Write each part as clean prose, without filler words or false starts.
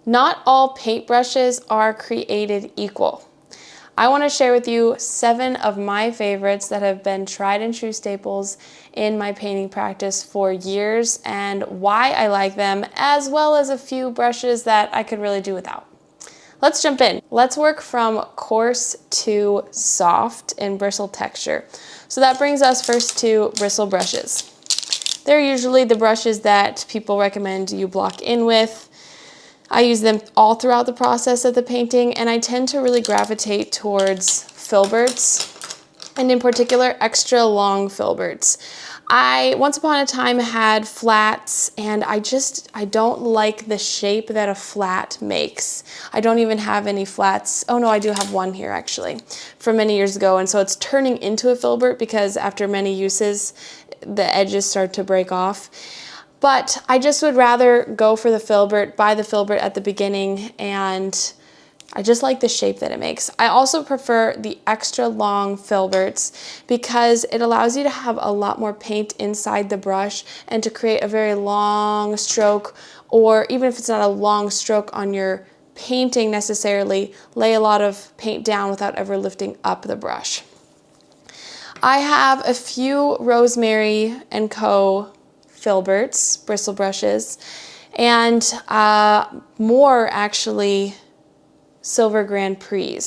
Not all paintbrushes are created equal. I want to share with you 7 of my favorites that have been tried and true staples in my painting practice for years and why I like them, as well as a few brushes that I could really do without. Let's jump in. Let's work from coarse to soft in bristle texture. So that brings us first to bristle brushes. They're usually the brushes that people recommend you block in with. I use them all throughout the process of the painting, and I tend to really gravitate towards filberts, and in particular, extra long filberts. I, once upon a time, had flats, and I don't like the shape that a flat makes. I don't even have any flats. Oh no, I do have one here actually, from many years ago, and so it's turning into a filbert because after many uses, the edges start to break off. But I just would rather go for the filbert, buy the filbert at the beginning, and I just like the shape that it makes. I also prefer the extra long filberts because it allows you to have a lot more paint inside the brush and to create a very long stroke, or even if it's not a long stroke on your painting necessarily, lay a lot of paint down without ever lifting up the brush. I have a few Rosemary & Co. filberts, bristle brushes, and more actually Silver Grand Prix.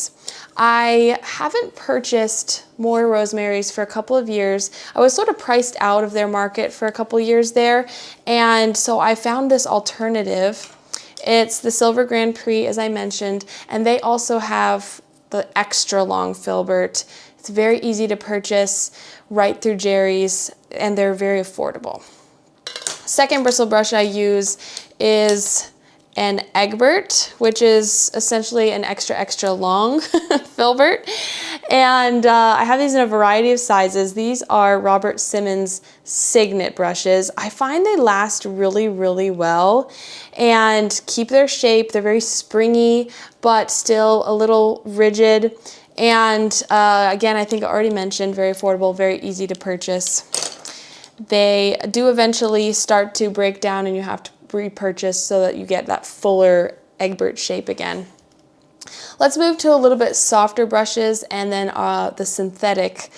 I haven't purchased more Rosemaries for a couple of years. I was sort of priced out of their market for a couple of years there, and so I found this alternative. It's the Silver Grand Prix, as I mentioned, and they also have the extra long filbert. It's very easy to purchase right through Jerry's, and they're very affordable. Second bristle brush I use is an Egbert, which is essentially an extra long filbert. And I have these in a variety of sizes. These are Robert Simmons Signet brushes. I find they last really well and keep their shape. They're very springy, but still a little rigid. And again, I think I already mentioned, very affordable, very easy to purchase. They do eventually start to break down and you have to repurchase so that you get that fuller Egbert shape again. Let's move to a little bit softer brushes and then the synthetic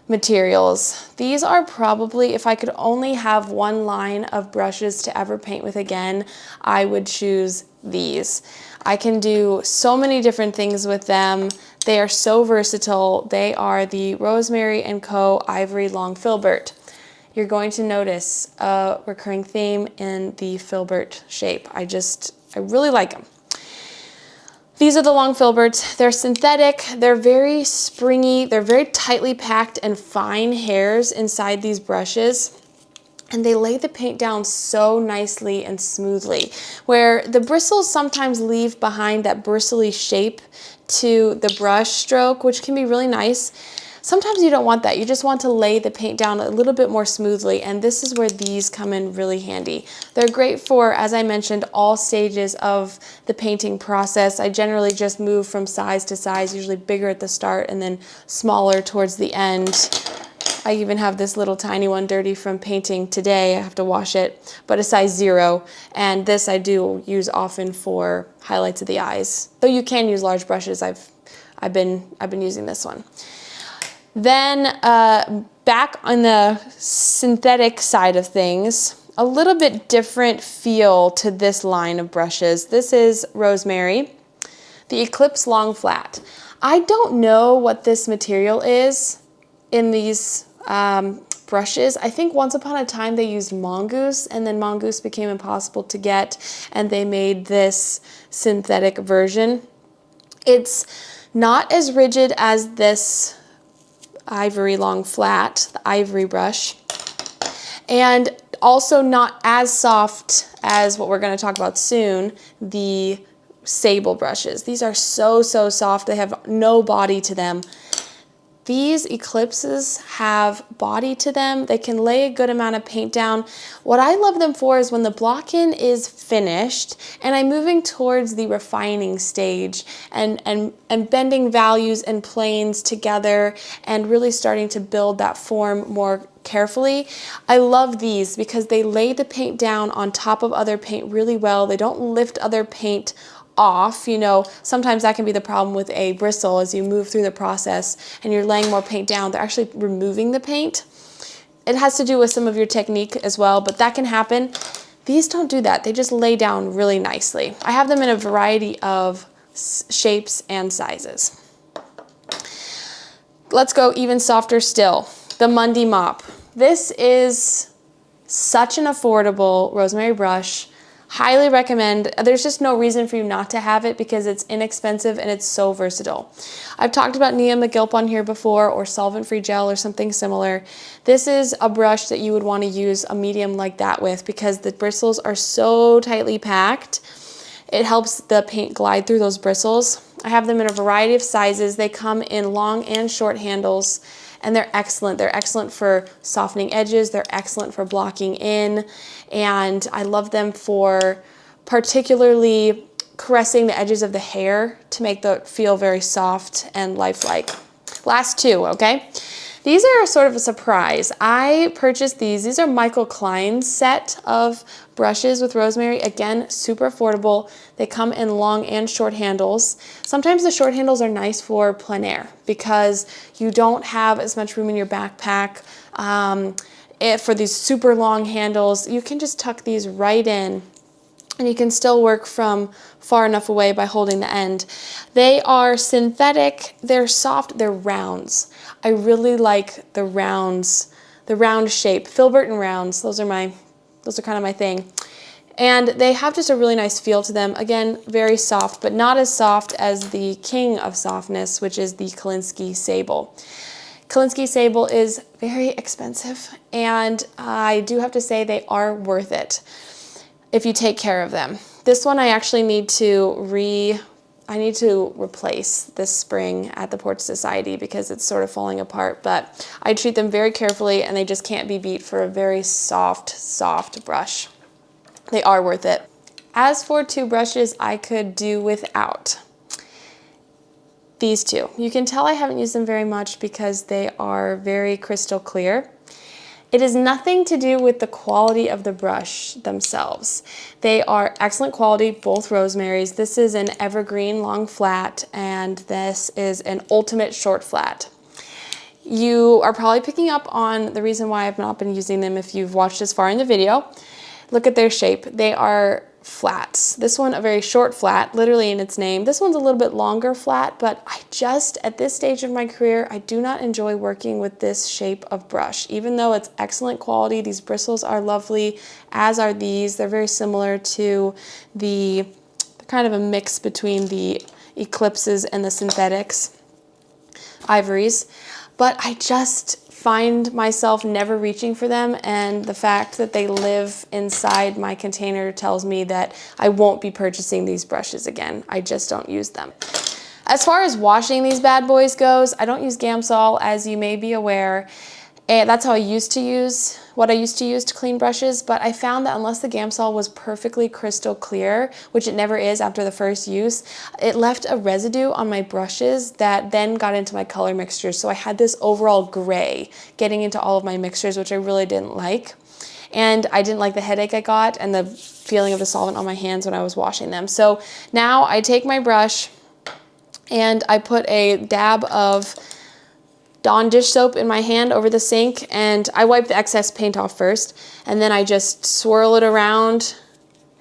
materials. These are probably, if I could only have one line of brushes to ever paint with again, I would choose these. I can do so many different things with them. They are so versatile. They are the Rosemary & Co. Ivory Long Filbert. You're going to notice a recurring theme in the filbert shape. I really like them. These are the long filberts. They're synthetic, they're very springy, they're very tightly packed and fine hairs inside these brushes. And they lay the paint down so nicely and smoothly, where the bristles sometimes leave behind that bristly shape to the brush stroke, which can be really nice. Sometimes you don't want that. You just want to lay the paint down a little bit more smoothly, and this is where these come in really handy. They're great for, as I mentioned, all stages of the painting process. I generally just move from size to size, usually bigger at the start and then smaller towards the end. I even have this little tiny one dirty from painting today. I have to wash it, but a size 0. And this I do use often for highlights of the eyes. Though you can use large brushes, I've been using this one. Then back on the synthetic side of things, a little bit different feel to this line of brushes. This is Rosemary, the Eclipse Long Flat. I don't know what this material is in these brushes. I think once upon a time they used mongoose, and then mongoose became impossible to get, and they made this synthetic version. It's not as rigid as this Ivory Long Flat, the ivory brush, and also not as soft as what we're going to talk about soon, the sable brushes. These are so soft. They have no body to them. These eclipses have body to them. They can lay a good amount of paint down. What I love them for is when the block-in is finished and I'm moving towards the refining stage and bending values and planes together and really starting to build that form more carefully. I love these because they lay the paint down on top of other paint really well. They don't lift other paint off. You know, sometimes that can be the problem with a bristle as you move through the process and you're laying more paint down. They're actually removing the paint. It has to do with some of your technique as well, but that can happen. These don't do that. They just lay down really nicely. I have them in a variety of shapes and sizes. Let's go even softer still. The Monday Mop. This is such an affordable rosemary brush. Highly recommend. There's just no reason for you not to have it because it's inexpensive and it's so versatile. I've talked about Nia McGilp on here before, or solvent-free gel or something similar. This is a brush that you would want to use a medium like that with because the bristles are so tightly packed. It helps the paint glide through those bristles. I have them in a variety of sizes. They come in long and short handles. And they're excellent. They're excellent for softening edges. They're excellent for blocking in. And I love them for particularly caressing the edges of the hair to make the feel very soft and lifelike. Last two, okay? These are sort of a surprise. I purchased these. These are Michael Klein's set of brushes with rosemary. Again, super affordable. They come in long and short handles. Sometimes the short handles are nice for plein air because you don't have as much room in your backpack. For these super long handles, you can just tuck these right in and you can still work from far enough away by holding the end. They are synthetic, they're soft, they're rounds. I really like the rounds, the round shape. Filbert and rounds, those are kind of my thing. And they have just a really nice feel to them. Again, very soft, but not as soft as the king of softness, which is the Kolinsky Sable. Kolinsky Sable is very expensive, and I do have to say they are worth it if you take care of them. This one I actually need to replace this spring at the Porch Society because it's sort of falling apart, but I treat them very carefully and they just can't be beat for a very soft, soft brush. They are worth it. As for two brushes I could do without, these two. You can tell I haven't used them very much because they are very crystal clear. It is nothing to do with the quality of the brush themselves. They are excellent quality, both rosemaries. This is an evergreen long flat and this is an ultimate short flat. You are probably picking up on the reason why I've not been using them if you've watched this far in the video. Look at their shape. They are flats. This one a very short flat, literally in its name. This one's a little bit longer flat, but I just, at this stage of my career, I do not enjoy working with this shape of brush. Even though it's excellent quality, these bristles are lovely, as are these. They're very similar to the kind of a mix between the eclipses and the synthetics, ivories. But I just find myself never reaching for them, and the fact that they live inside my container tells me that I won't be purchasing these brushes again. I just don't use them. As far as washing these bad boys goes, I don't use Gamsol, as you may be aware. And that's how I used to use, what I used to use to clean brushes, but I found that unless the Gamsol was perfectly crystal clear, which it never is after the first use, it left a residue on my brushes that then got into my color mixtures. So I had this overall gray getting into all of my mixtures, which I really didn't like. And I didn't like the headache I got and the feeling of the solvent on my hands when I was washing them. So now I take my brush and I put a dab of Dawn dish soap in my hand over the sink, and I wipe the excess paint off first, and then I just swirl it around,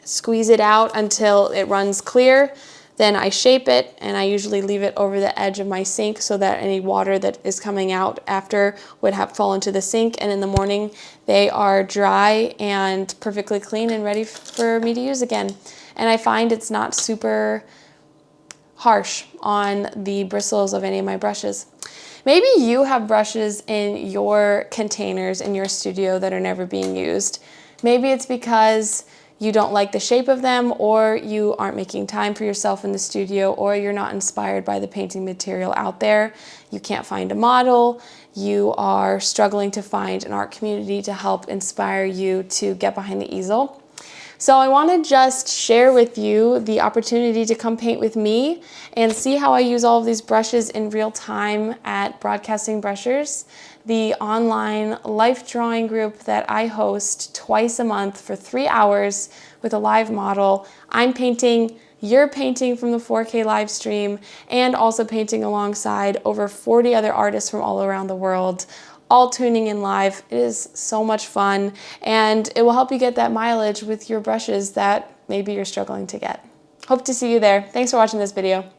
squeeze it out until it runs clear. Then I shape it, and I usually leave it over the edge of my sink so that any water that is coming out after would have fall into the sink, and in the morning they are dry and perfectly clean and ready for me to use again. And I find it's not super harsh on the bristles of any of my brushes. Maybe you have brushes in your containers in your studio that are never being used. Maybe it's because you don't like the shape of them, or you aren't making time for yourself in the studio, or you're not inspired by the painting material out there, you can't find a model, you are struggling to find an art community to help inspire you to get behind the easel. So I want to just share with you the opportunity to come paint with me and see how I use all of these brushes in real time at Broadcasting Brushes, the online life drawing group that I host twice a month for 3 hours with a live model. I'm painting, you're painting from the 4K live stream, and also painting alongside over 40 other artists from all around the world, all tuning in live. It is so much fun, and it will help you get that mileage with your brushes that maybe you're struggling to get. Hope to see you there. Thanks for watching this video.